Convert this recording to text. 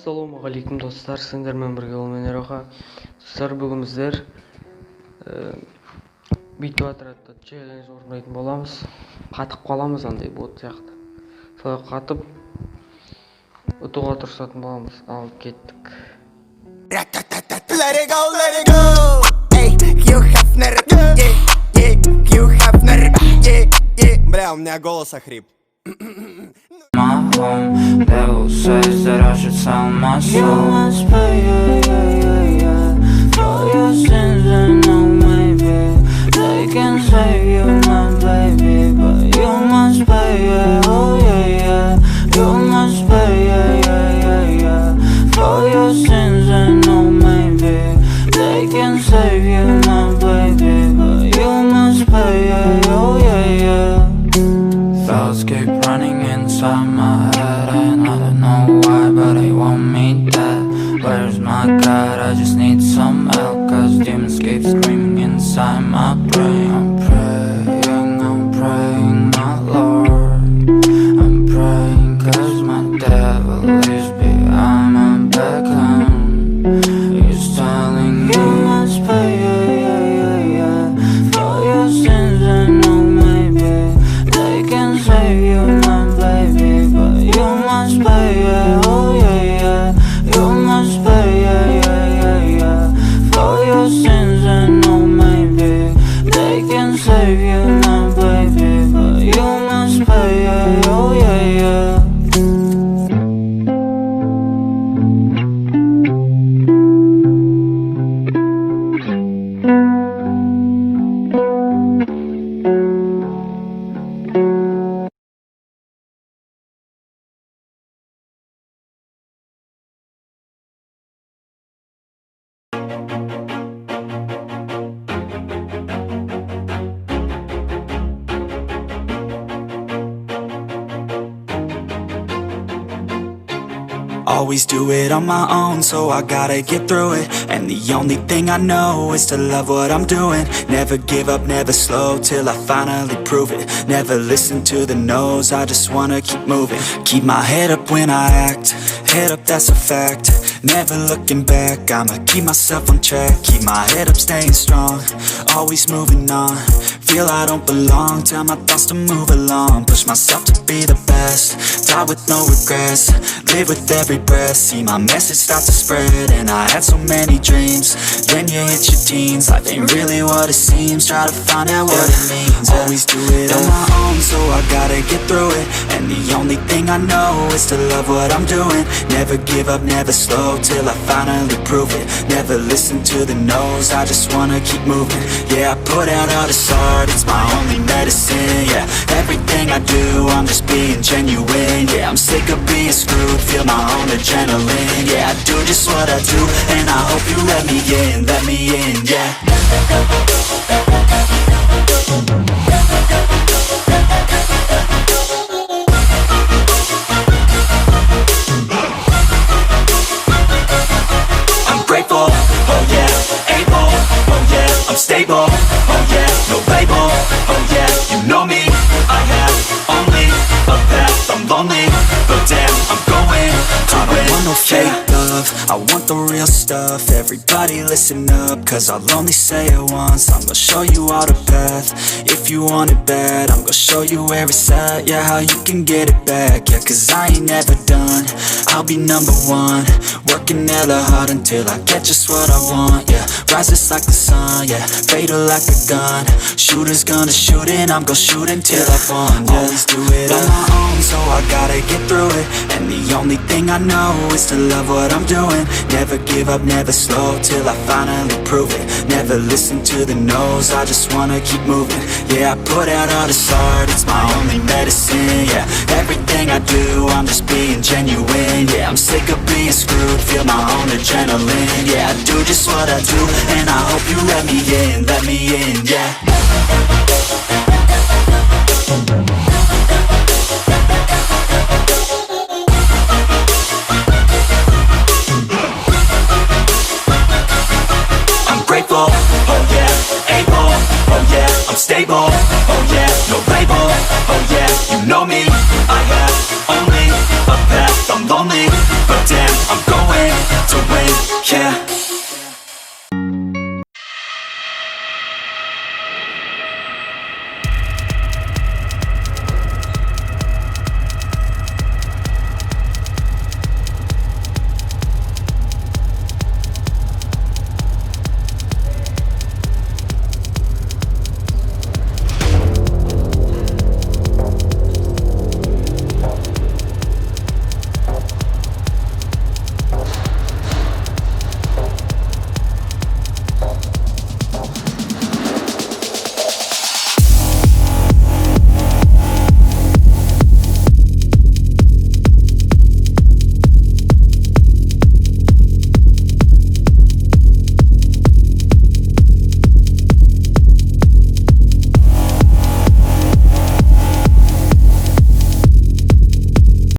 Ассалаумағалейкум достар, сіздермен бірге ол мен Ероха. Достар, бүгін біздер бүйтіп атырады челлендж орындайтын боламыз. Қатып қаламыз андай бот сияқты. Солай қатып ұтуға тырысатын боламыз. Ал кеттік. Let it go, let it go. Эй, Хью Хафнер, Хью Хафнер, Бля, у меня голос охрип. My home, they will say that I should sell my soul. You must pay, for your sins and no maybe they can save you, my baby, but you must pay, oh yeah. You must pay, for your sins and no maybe they can save you, my baby, but you must pay, oh yeah. Thoughts keep running inside my head and I don't know why, but they want me dead. Where's my God? I just need some help, cause demons keep screaming inside my brain. I'm praying, my Lord. I'm praying cause my devil is behind my back and he's telling you must pay, for your sins and no maybe they can save you, my baby, but you must pay, oh yeah. You must pay, for your sins and no maybe they can save you, my baby, but you must pay, oh yeah. Always do it on my own, so I gotta get through it. And the only thing I know is to love what I'm doing. Never give up, never slow, till I finally prove it. Never listen to the no's, I just wanna keep moving. Keep my head up when I act, head up, that's a fact. Never looking back, I'ma keep myself on track. Keep my head up, staying strong, always moving on. Feel I don't belong, tell my thoughts to move along. Push myself to be the best, die with no regrets. Live with every breath, see my message start to spread. And I had so many dreams, then you hit your teens. Life ain't really what it seems, try to find out what it means. Always do it on my own, so I gotta get through it. And the only thing I know is to love what I'm doing. Never give up, never slow, till I finally prove it. Never listen to the no's, I just wanna keep moving. Yeah, I put out all this art, it's my only medicine. Yeah, everything I do, I'm just being genuine. Yeah, I'm sick of being screwed, feel my own adrenaline. Yeah, I do just what I do, and I hope you let me in, yeah. I'm grateful, oh yeah, able, oh yeah, I'm stable, oh yeah, no label, oh yeah, you know me, I have only a path, I'm lonely, but damn, I'm going to win. I don't want no fake love, I want the real stuff. Everybody listen up, cause I'll only say it once. I'm gonna show you all the path, if you want it bad. I'm gonna show you where it's at, yeah, how you can get it back. Yeah, cause I ain't never done, I'll be number one. Working hella hard until I get just what I want, yeah. Rises like the sun, yeah, fatal like a gun. Shooter's gonna shoot and I'm gonna shoot until I've won, yeah. Always do it on my own, so I gotta get through it. And the only thing I know is to love what I'm doing. Never give up, never slow, till I finally prove it. Never listen to the no's, I just wanna keep moving. Yeah, I put out all this art, it's my only medicine. Yeah, everything I do, I'm just being genuine. Yeah, I'm sick of being screwed, feel my own adrenaline. Yeah, I do just what I do, and I hope you let me in, yeah.